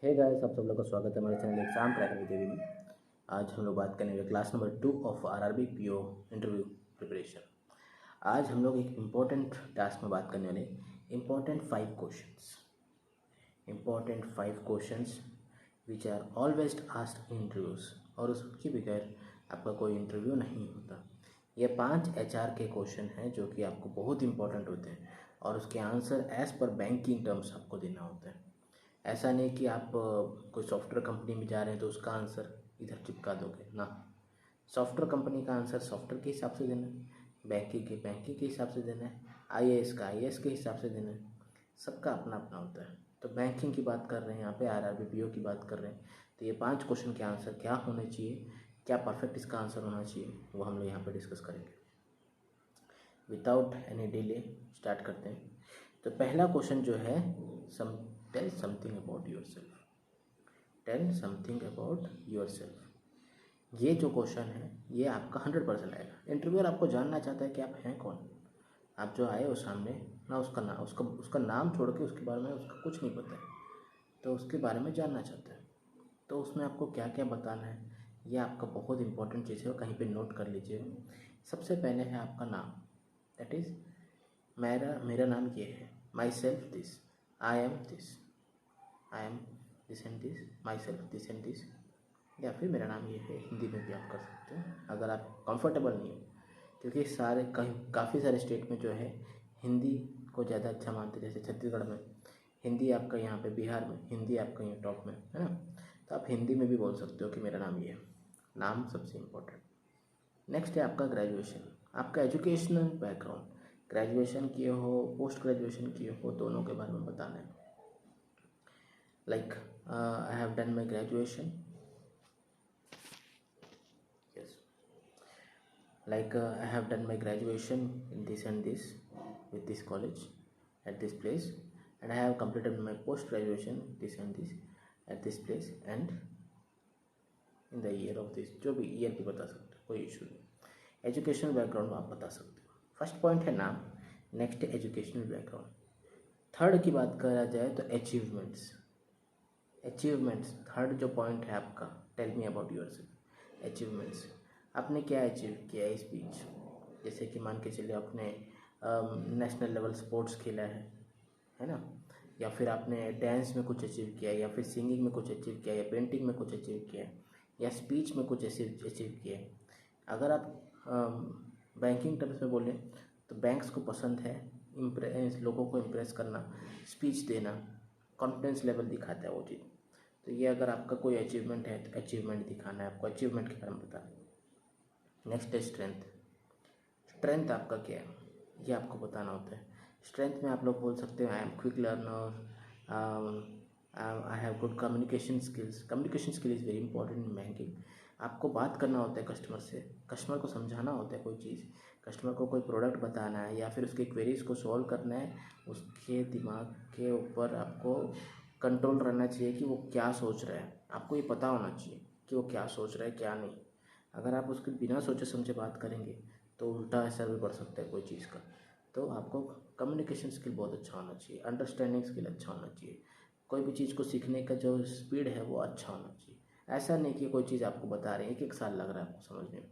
Hey guys, आप सब लोग का स्वागत है हमारे चैनल एग्जाम क्रैकर विद देवी में। आज हम लोग बात करेंगे class number 2 of RRB PO interview preparation. आज हम लोग एक इम्पोर्टेंट टास्क में बात करने वाले important five questions which are always asked in interviews, और उसके बगैर आपका कोई इंटरव्यू नहीं होता। ये 5 एचआर के क्वेश्चन हैं जो कि आपको बहुत इंपॉर्टेंट होते हैं और उसके answer as per banking terms आपको देना होता है। ऐसा नहीं कि आप कोई सॉफ्टवेयर कंपनी में जा रहे हैं तो उसका आंसर इधर चिपका दोगे ना। सॉफ्टवेयर कंपनी का आंसर सॉफ्टवेयर के हिसाब से देना है, बैंकिंग के हिसाब से देना है, आईएएस का आईएएस के हिसाब से देना है। सबका अपना अपना होता है। तो बैंकिंग की बात कर रहे हैं, यहाँ पे आरआरबी पीओ की बात कर रहे हैं, तो ये 5 क्वेश्चन के आंसर क्या होने चाहिए, क्या परफेक्ट इसका आंसर होना चाहिए, वो हम लोग यहाँ पर डिस्कस करेंगे। विदाउट एनी डिले स्टार्ट करते हैं। तो पहला क्वेश्चन जो है, टेल समथिंग अबाउट योरसेल्फ। ये जो क्वेश्चन है ये आपका 100% आएगा। इंटरव्यूअर आपको जानना चाहता है कि आप हैं कौन। आप जो आए हो सामने ना, उसका नाम छोड़ के उसके बारे में उसका कुछ नहीं पता है, तो उसके बारे में जानना चाहता है। तो उसमें आपको क्या क्या बताना है, ये आपका बहुत इंपॉर्टेंट चीज़ है, कहीं पे नोट कर लीजिए। सबसे पहले है आपका नाम, दैट इज़ मेरा नाम ये है, my self this, I am this, I am this and this, my self this and this, या फिर मेरा नाम ये है। हिंदी में भी आप कर सकते हैं अगर आप कंफर्टेबल नहीं हो, क्योंकि काफ़ी सारे स्टेट में जो है हिंदी को ज़्यादा अच्छा मानते हैं। जैसे छत्तीसगढ़ में हिंदी आपका, यहाँ पे बिहार में हिंदी आपका यहाँ टॉप में है ना, तो आप हिंदी में भी बोल सकते हो कि मेरा नाम ये है। नाम सबसे इम्पोर्टेंट। नेक्स्ट है आपका ग्रेजुएशन, आपका एजुकेशनल बैकग्राउंड, ग्रेजुएशन किए हो, पोस्ट ग्रेजुएशन किए हो, दोनों के बारे में बताना है। Like I have done my graduation, yes, like I have done my graduation in this and this with this college at this place, and I have completed my post graduation this and this at this place and in the year of this, जो भी year भी बता सकते हो, कोई issue नहीं। Educational background आप बता सकते हो। फर्स्ट पॉइंट है नाम, नेक्स्ट है एजुकेशनल बैकग्राउंड। थर्ड की बात करा जाए तो अचीवमेंट्स। थर्ड जो पॉइंट है आपका, tell me about yourself. Achievements, आपने क्या अचीव किया इस बीच। जैसे कि मान के चलिए आपने नेशनल लेवल स्पोर्ट्स खेला है ना, या फिर आपने डांस में कुछ अचीव किया, या फिर सिंगिंग में कुछ अचीव किया, या पेंटिंग में कुछ अचीव किया, या स्पीच में कुछ अचीव किया। अगर आप बैंकिंग टर्म्स में बोलें तो बैंक्स को पसंद है लोगों को इम्प्रेस करना, स्पीच देना, कॉन्फिडेंस लेवल दिखाता है वो चीज़। तो ये अगर आपका कोई अचीवमेंट है तो अचीवमेंट दिखाना है आपको, अचीवमेंट के बारे में बताना है। नेक्स्ट है स्ट्रेंथ आपका क्या है, ये आपको बताना होता है। स्ट्रेंथ में आप लोग बोल सकते हैं I am quick learner, I have good communication skills. Communication skill is very important in banking. आपको बात करना होता है कस्टमर से, कस्टमर को समझाना होता है कोई चीज़, कस्टमर को कोई प्रोडक्ट बताना है या फिर उसके क्वेरीज को सॉल्व करना है। उसके दिमाग के ऊपर आपको कंट्रोल रहना चाहिए कि वो क्या सोच रहा है। आपको ये पता होना चाहिए कि वो क्या सोच रहा है क्या नहीं। अगर आप उसके बिना सोचे समझे बात करेंगे तो उल्टा असर भी पड़ सकता है कोई चीज़ का। तो आपको कम्युनिकेशन स्किल बहुत अच्छा होना चाहिए, अंडरस्टैंडिंग स्किल अच्छा होना चाहिए, कोई भी चीज़ को सीखने का जो स्पीड है वो अच्छा होना चाहिए। ऐसा नहीं कि कोई चीज़ आपको बता रहे हैं 1 साल लग रहा है आपको समझने में,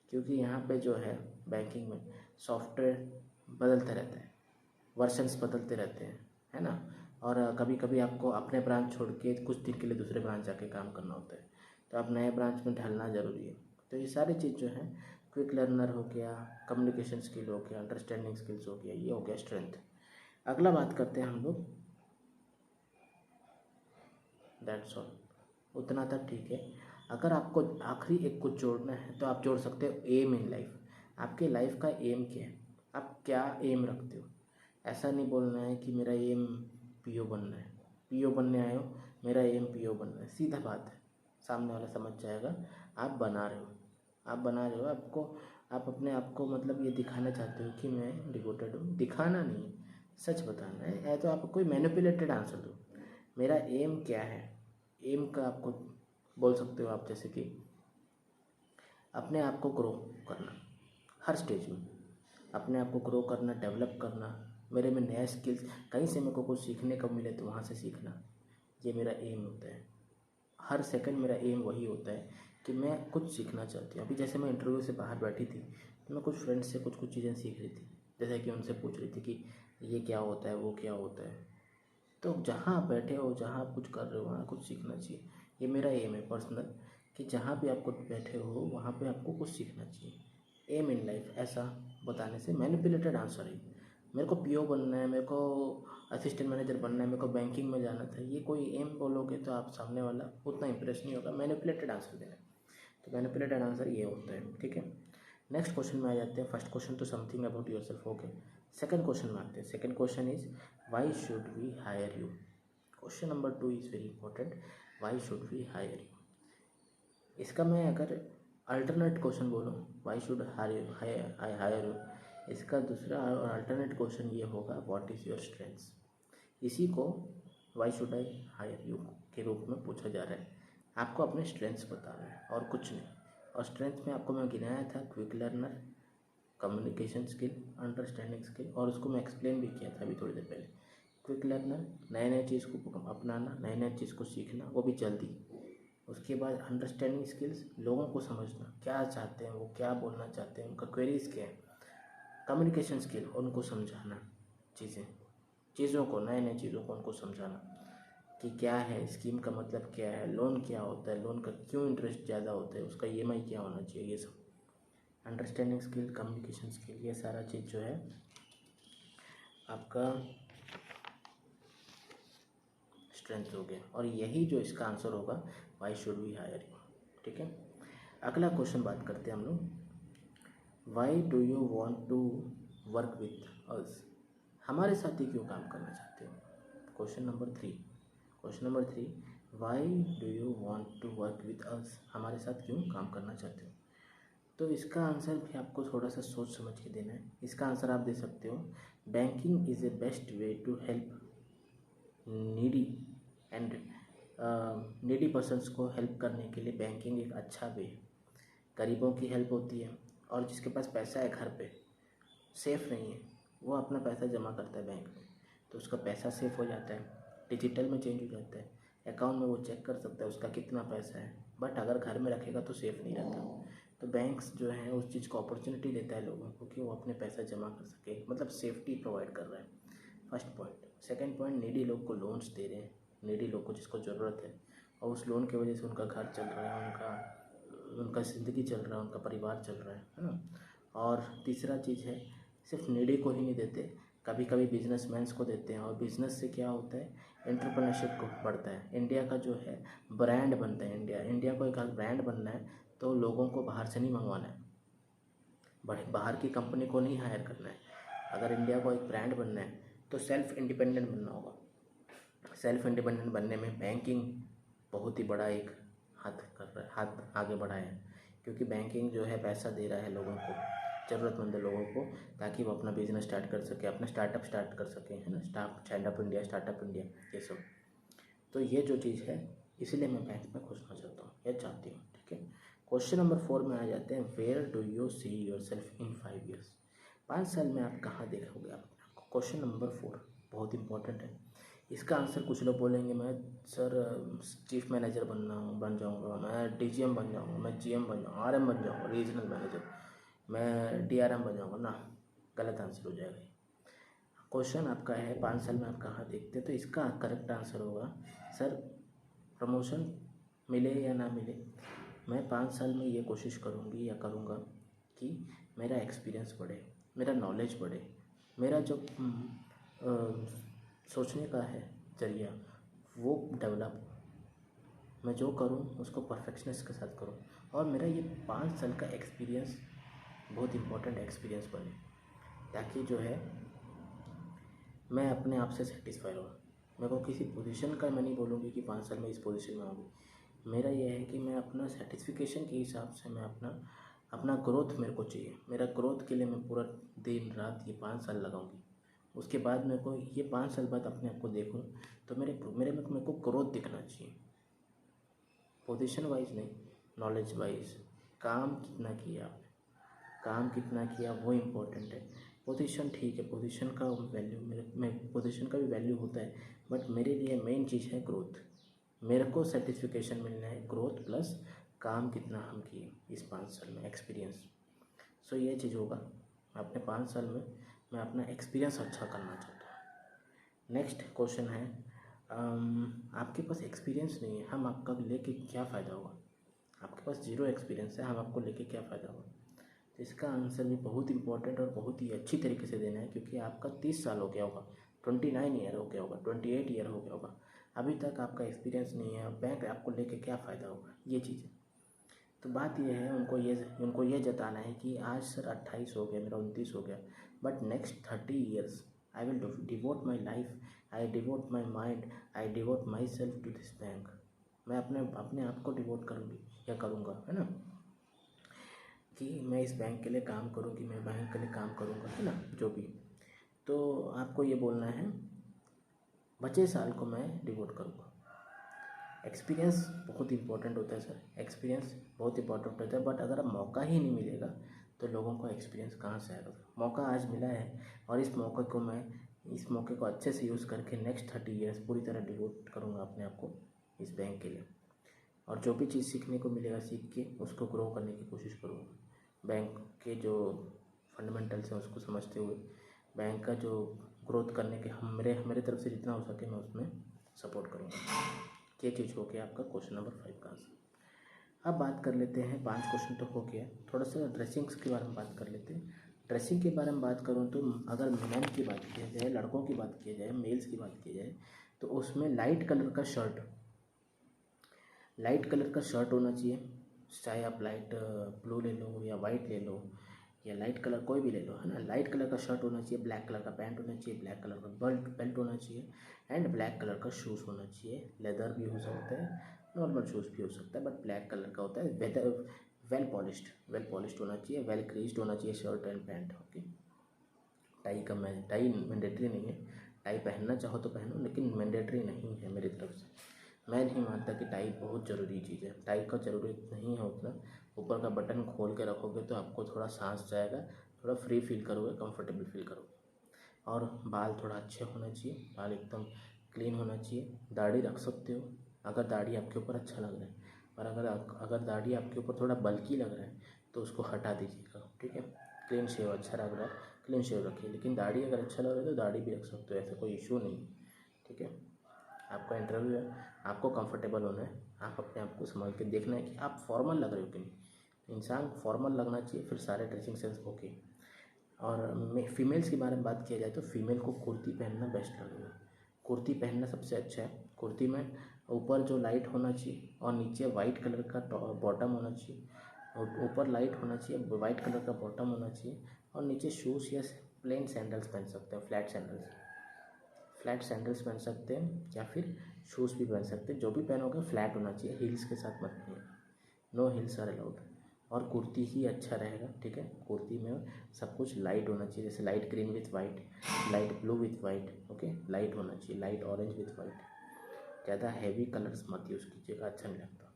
क्योंकि यहाँ पे जो है बैंकिंग में सॉफ्टवेयर बदलते रहते हैं, वर्जन्स बदलते रहते हैं, है ना। और कभी कभी आपको अपने ब्रांच छोड़ के कुछ दिन के लिए दूसरे ब्रांच जाके काम करना होता है, तो आप नए ब्रांच में ढलना ज़रूरी है। तो ये सारी चीज़ जो है, क्विक लर्नर हो गया, कम्युनिकेशन स्किल हो गया, अंडरस्टैंडिंग स्किल्स हो गया, ये हो गया स्ट्रेंथ। अगला बात करते हैं हम लोग, दैट्स ऑल, उतना तक ठीक है। अगर आपको आखिरी एक कुछ जोड़ना है तो आप जोड़ सकते हो एम इन लाइफ। आपके लाइफ का एम क्या है, आप क्या एम रखते हो। ऐसा नहीं बोलना है कि मेरा एम पीओ बनना है, पीओ बनने आए हो, मेरा एम पीओ बनना है, सीधा बात है, सामने वाला समझ जाएगा। आप बना रहे हो आप अपने आप को मतलब ये दिखाना चाहते हो कि मैं डिवोटेड हूँ। दिखाना नहीं है, सच बताना है। या तो आप कोई मैनिपुलेटेड आंसर दो। मेरा एम क्या है, एम का आपको बोल सकते हो आप, जैसे कि अपने आप को ग्रो करना, हर स्टेज में अपने आप को ग्रो करना, डेवलप करना। मेरे में नया स्किल्स, कहीं से मेरे को कुछ सीखने को मिले तो वहाँ से सीखना, ये मेरा एम होता है। हर सेकंड मेरा एम वही होता है कि मैं कुछ सीखना चाहती हूँ। अभी जैसे मैं इंटरव्यू से बाहर बैठी थी तो मैं कुछ फ्रेंड्स से कुछ चीज़ें सीख रही थी, जैसे कि उनसे पूछ रही थी कि ये क्या होता है, वो क्या होता है। तो जहाँ आप बैठे हो, जहाँ आप कुछ कर रहे हो, वहाँ कुछ सीखना चाहिए। ये मेरा एम है पर्सनल, कि जहाँ भी आप कुछ बैठे हो वहाँ पे आपको कुछ सीखना चाहिए। एम इन लाइफ ऐसा बताने से मैनिपुलेटेड आंसर है। मेरे को पीओ बनना है, मेरे को असिस्टेंट मैनेजर बनना है, मेरे को बैंकिंग में जाना था, ये कोई एम बोलोगे तो आप सामने वाला उतना इंप्रेस नहीं होगा। मैनिपुलेटेड आंसर देना, तो मैनिपुलेटेड आंसर ये होता है, ठीक है। नेक्स्ट क्वेश्चन में आ जाते हैं। फर्स्ट क्वेश्चन तो समथिंग अबाउट योर सेल्फ हो गया। सेकंड क्वेश्चन में आते हैं। Second question is why should we hire you. Question number 2 is very important, why should we hire you. इसका मैं अगर अल्टरनेट क्वेश्चन बोलूँ, वाई शुड हायर यू, इसका दूसरा अल्टरनेट क्वेश्चन ये होगा, व्हाट इज़ योर स्ट्रेंथ्स। इसी को why should I hire you के रूप में पूछा जा रहा है। आपको अपने स्ट्रेंथ्स बताना है और कुछ नहीं। और स्ट्रेंथ में आपको मैं गिनाया था quick learner, communication skill, understanding skill, और उसको मैं एक्सप्लेन भी किया था अभी थोड़ी देर पहले। क्विक लर्नर, नए नए चीज़ को अपनाना, नए नए चीज़ को सीखना, वो भी जल्दी। उसके बाद अंडरस्टैंडिंग स्किल्स, लोगों को समझना, क्या चाहते हैं वो, क्या बोलना चाहते हैं, उनका क्वेरीज क्या है। कम्युनिकेशन स्किल, उनको समझाना चीज़ों को, नए नए चीज़ों को उनको समझाना कि क्या है स्कीम का मतलब, क्या है लोन, क्या होता है लोन का, क्यों इंटरेस्ट ज़्यादा होता है, उसका ईएमआई क्या होना चाहिए, ये सब। अंडरस्टैंडिंग स्किल, कम्युनिकेशन स्किल, ये सारा चीज़ जो है आपका स्ट्रेंथ हो गया। और यही जो इसका आंसर होगा, why should we hire you, ठीक है। अगला क्वेश्चन बात करते हैं हम लोग, why do you want to work with us. हमारे साथ ही क्यों काम करना चाहते हो। Question number 3, why do you want to work with us. हमारे साथ क्यों काम करना चाहते हो। तो इसका आंसर भी आपको थोड़ा सा सोच समझ के देना है। इसका आंसर आप दे सकते हो, banking is a best way to help needy and needy persons को हेल्प करने के लिए बैंकिंग एक अच्छा वे है। गरीबों की हेल्प होती है, और जिसके पास पैसा है घर पे सेफ़ नहीं है, वो अपना पैसा जमा करता है बैंक में, तो उसका पैसा सेफ हो जाता है, डिजिटल में चेंज हो जाता है, अकाउंट में वो चेक कर सकता है उसका कितना पैसा है। बट अगर घर में रखेगा तो सेफ़ नहीं रहता। तो बैंक्स जो है उस चीज़ को अपॉर्चुनिटी देता है लोगों को कि वो अपने पैसा जमा कर सके, मतलब सेफ्टी प्रोवाइड कर रहा है। First point. Second point, needy लोग को लोन्स दे रहे हैं, नीडी लोग को जिसको ज़रूरत है, और उस लोन की वजह से उनका घर चल रहा है, उनका ज़िंदगी चल रहा है, उनका परिवार चल रहा है ना। और तीसरा चीज़ है, सिर्फ नीडी को ही नहीं देते, कभी कभी बिजनेसमैन्स को देते हैं, और बिज़नेस से क्या होता है, एंटरप्रेन्योरशिप को बढ़ता है। इंडिया का जो है ब्रांड बनता है। इंडिया को एक ब्रांड बनना है तो लोगों को बाहर से नहीं मंगवाना है, बाहर की कंपनी को नहीं हायर करना है। अगर इंडिया को एक ब्रांड बनना है तो सेल्फ इंडिपेंडेंट बनना होगा। सेल्फ इंडिपेंडेंट बनने में बैंकिंग बहुत ही बड़ा एक हाथ कर रहा है, हाथ आगे बढ़ाया है, क्योंकि बैंकिंग जो है पैसा दे रहा है लोगों को, ज़रूरतमंद लोगों को, ताकि वो अपना बिजनेस स्टार्ट कर सके, अपना स्टार्टअप स्टार्ट कर सके, है ना। स्टैंडअप इंडिया, स्टार्टअप इंडिया, ये सब। तो ये जो चीज़ है, इसीलिए मैं बैंक में घुसना चाहता हूँ या चाहती हूँ, ठीक है। क्वेश्चन नंबर 4 में आ जाते हैं, where do you see yourself in 5 years. 5 साल में आप कहाँ देखोगे आप अपने आप को। क्वेश्चन नंबर 4 बहुत इंपॉर्टेंट है। इसका आंसर कुछ लोग बोलेंगे, मैं सर चीफ मैनेजर बन जाऊँगा, मैं डीजीएम बन जाऊँगा, मैं जीएम बन जाऊँगा, आरएम बन जाऊँगा, रीजनल मैनेजर, मैं डीआरएम बन जाऊँगा ना। गलत आंसर हो जाएगा। क्वेश्चन आपका है 5 साल में आप कहाँ देखते हैं, तो इसका करेक्ट आंसर होगा, सर प्रमोशन मिले या ना मिले, मैं 5 साल में ये कोशिश करूँगी या करूँगा कि मेरा एक्सपीरियंस बढ़े, मेरा नॉलेज बढ़े, मेरा जो सोचने का है जरिया वो डेवलप, मैं जो करूँ उसको परफेक्शनेस के साथ करूँ, और मेरा ये 5 साल का एक्सपीरियंस बहुत इम्पोर्टेंट एक्सपीरियंस बने, ताकि जो है मैं अपने आप से सेटिस्फाई रहूँ। मेरे को किसी पोजीशन का मैं नहीं बोलूँगी कि 5 साल में इस पोजीशन में होंगी। मेरा ये है कि मैं अपना सेटिस्फिकेशन के हिसाब से मैं अपना ग्रोथ मेरे को चाहिए। मेरा ग्रोथ के लिए मैं पूरा दिन रात ये 5 साल लगाऊंगी। उसके बाद मेरे को ये 5 साल बाद अपने आप को देखूँ तो मेरे को ग्रोथ दिखना चाहिए, पोजीशन वाइज नहीं, नॉलेज वाइज। काम कितना किया आपने, काम कितना किया वो इम्पोर्टेंट है। पोजीशन ठीक है, पोजीशन का वैल्यू, मेरे पोजीशन का भी वैल्यू होता है, बट मेरे लिए मेन चीज़ है ग्रोथ। मेरे को सेटिस्फिकेशन मिलना है ग्रोथ प्लस काम कितना हम किए इस 5 साल में, एक्सपीरियंस। सो ये चीज़ होगा अपने 5 साल में, मैं अपना एक्सपीरियंस अच्छा करना चाहता हूँ। नेक्स्ट क्वेश्चन है, आपके पास एक्सपीरियंस नहीं है, हम आपका लेके क्या फ़ायदा होगा। आपके पास ज़ीरो एक्सपीरियंस है, हम आपको लेके क्या फ़ायदा होगा। तो इसका आंसर भी बहुत इंपॉर्टेंट और बहुत ही अच्छी तरीके से देना है, क्योंकि आपका 30 साल हो गया होगा, 29 ईयर हो गया होगा, 28 ईयर हो गया होगा, अभी तक आपका एक्सपीरियंस नहीं है, बैंक आपको लेके क्या फ़ायदा होगा, ये चीज़ है। तो बात यह है, उनको ये जताना है कि आज सर 28 हो गया, मेरा 29 हो गया, but next 30 years I will devote my life, I devote my mind, I devote myself to this bank. मैं अपने आप को डिवोट करूँगी या करूँगा, है ना, कि मैं इस बैंक के लिए काम करूँ, कि मैं बैंक के लिए काम करूँगा, है ना, जो भी। तो आपको ये बोलना है बचे साल को मैं डिवोट करूँगा। एक्सपीरियंस बहुत इंपॉर्टेंट होता है सर, एक्सपीरियंस बहुत इंपॉर्टेंट होता है, बट अगर मौका ही नहीं मिलेगा तो लोगों को एक्सपीरियंस कहाँ से आएगा। मौका आज मिला है और इस मौके को अच्छे से यूज़ करके नेक्स्ट 30 ईयर्स पूरी तरह डिवोट करूँगा अपने आप को इस बैंक के लिए, और जो भी चीज़ सीखने को मिलेगा सीख के उसको ग्रो करने की कोशिश करूँगा। बैंक के जो फंडामेंटल्स हैं उसको समझते हुए बैंक का जो ग्रोथ करने के मेरे तरफ से जितना हो सके मैं उसमें सपोर्ट करूँगा। ये चीज़ हो गया आपका क्वेश्चन नंबर 5 का आंसर। अब बात कर लेते हैं, 5 क्वेश्चन तो हो गया, थोड़ा सा ड्रेसिंग्स के बारे में बात कर लेते हैं। ड्रेसिंग के बारे में बात करूँ तो अगर मेन की बात किया जाए, लड़कों की बात किया जाए, मेल्स की बात की जाए, तो उसमें लाइट कलर का शर्ट होना चाहिए। चाहे आप लाइट ब्लू ले लो या वाइट ले लो या लाइट कलर कोई भी ले लो, है ना। लाइट कलर का शर्ट होना चाहिए, ब्लैक कलर का पैंट होना चाहिए, ब्लैक कलर का बेल्ट होना चाहिए एंड ब्लैक कलर का शूज़ होना चाहिए। लेदर भी हो सकता है, नॉर्मल शूज़ भी हो सकता है, बट ब्लैक कलर का होता है। वेल पॉलिश्ड होना चाहिए, वेल क्रीज्ड होना चाहिए shirt and pant. Okay, tie mandatory नहीं है, टाई पहनना चाहो तो पहनो, लेकिन मैंडेटरी नहीं है मेरी तरफ से। मैं नहीं मानता कि टाई बहुत ज़रूरी चीज़ है, टाई का ज़रूरत नहीं है उतना। ऊपर का बटन खोल के रखोगे तो आपको थोड़ा सांस जाएगा, थोड़ा फ्री फील करोगे, कंफर्टेबल फील करोगे। और बाल थोड़ा अच्छे होना चाहिए, बाल एकदम क्लीन होना चाहिए। दाढ़ी रख सकते हो अगर दाढ़ी आपके ऊपर अच्छा लग रहा है, और अगर दाढ़ी आपके ऊपर थोड़ा बल्की लग रहा है तो उसको हटा दीजिएगा, ठीक है। क्लीन शेव अच्छा लग रहा है, क्लीन शेव रखिए, लेकिन दाढ़ी अगर अच्छा लग रहा है तो दाढ़ी भी रख सकते हो, ऐसा कोई इशू नहीं, ठीक है। आपका इंटरव्यू है, आपको कंफर्टेबल होना है, आप अपने आप को संभाल के देखना है कि आप फॉर्मल लग रहे हो कि नहीं। इंसान फॉर्मल लगना चाहिए, फिर सारे ड्रेसिंग सेंस ओके। और फीमेल्स के बारे में बात किया जाए तो फीमेल को कुर्ती पहनना बेस्ट लगेगा, कुर्ती पहनना सबसे अच्छा है। कुर्ती में ऊपर जो लाइट होना चाहिए और नीचे वाइट कलर का बॉटम होना चाहिए, और ऊपर लाइट होना चाहिए, वाइट कलर का बॉटम होना चाहिए, और नीचे शूज़ या प्लेन सैंडल्स पहन सकते हैं, फ्लैट सैंडल्स पहन सकते हैं, या फिर शूज़ भी पहन सकते हैं। जो भी पहनोगे फ्लैट होना चाहिए, हील्स के साथ मत पहनिए, नो हील्स आर अलाउड। और कुर्ती ही अच्छा रहेगा, ठीक है। कुर्ती में सब कुछ लाइट होना चाहिए, जैसे light green with white, light blue with white, okay, light होना चाहिए, लाइट ऑरेंज विथ वाइट। ज़्यादा हैवी कलर्स मत यूज़ कीजिएगा, अच्छा नहीं लगता।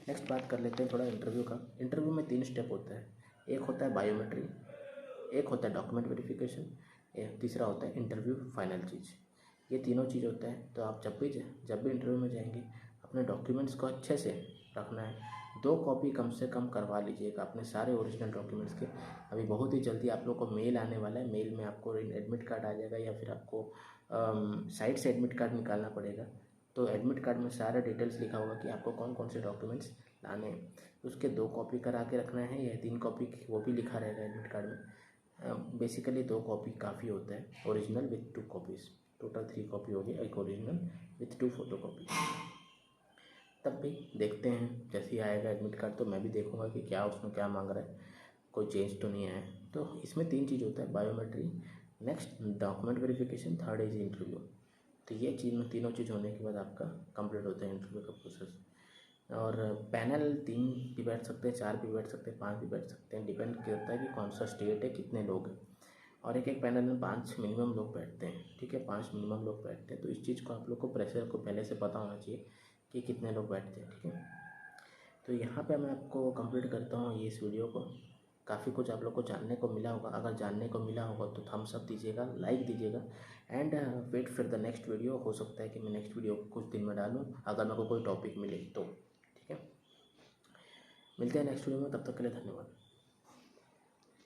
नेक्स्ट बात कर लेते हैं थोड़ा इंटरव्यू का। इंटरव्यू में 3 स्टेप होता है, एक होता है बायोमेट्री, एक होता है डॉक्यूमेंट वेरिफिकेशन, तीसरा होता है इंटरव्यू फाइनल चीज़। ये तीनों चीज़ होता है। तो आप जब भी इंटरव्यू में जाएंगे अपने डॉक्यूमेंट्स को अच्छे से रखना है। 2 कॉपी कम से कम करवा लीजिएगा अपने सारे ओरिजिनल डॉक्यूमेंट्स के। अभी बहुत ही जल्दी आप लोग को मेल आने वाला है, मेल में आपको एडमिट कार्ड आ जाएगा, या फिर आपको साइट से एडमिट कार्ड निकालना पड़ेगा। तो एडमिट कार्ड में सारा डिटेल्स लिखा होगा कि आपको कौन कौन से डॉक्यूमेंट्स लाने हैं। उसके 2 कॉपी करा के रखना है, या 3 कॉपी, वो भी लिखा रहेगा एडमिट कार्ड में। बेसिकली 2 कॉपी काफ़ी होता है, original with 2 copies, total 3 copy हो गई, एक ओरिजिनल विथ 2 फोटो कॉपी। तब भी देखते हैं, जैसे ही आएगा एडमिट कार्ड तो मैं भी देखूंगा कि क्या उसमें क्या मांग रहा है, कोई चेंज तो नहीं आया। तो इसमें 3 चीज़ होता है, biometry, next document verification, third is interview. तो ये तीनों चीज़ होने के बाद आपका कंप्लीट होता है इंटरव्यू का प्रोसेस। और पैनल 3 भी बैठ सकते हैं, 4 भी बैठ सकते हैं, 5 भी बैठ सकते हैं, डिपेंड करता है कि कौन सा स्टेट है, कितने लोग हैं। और एक पैनल में 5 मिनिमम लोग बैठते हैं, ठीक है, 5 मिनिमम लोग बैठते हैं। तो इस चीज़ को आप लोग को प्रेशर को पहले से पता होना चाहिए कि कितने लोग बैठते हैं, ठीक है। तो यहाँ पे मैं आपको कंप्लीट करता हूँ ये इस वीडियो को। काफ़ी कुछ आप लोग को जानने को मिला होगा। अगर जानने को मिला होगा तो थम्स अप दीजिएगा, लाइक दीजिएगा and wait for the next video. हो सकता है कि मैं नेक्स्ट वीडियो कुछ दिन में डालूँ अगर मेरे को कोई टॉपिक मिले तो। ठीक है, मिलते हैं नेक्स्ट वीडियो में, तब तक के लिए धन्यवाद।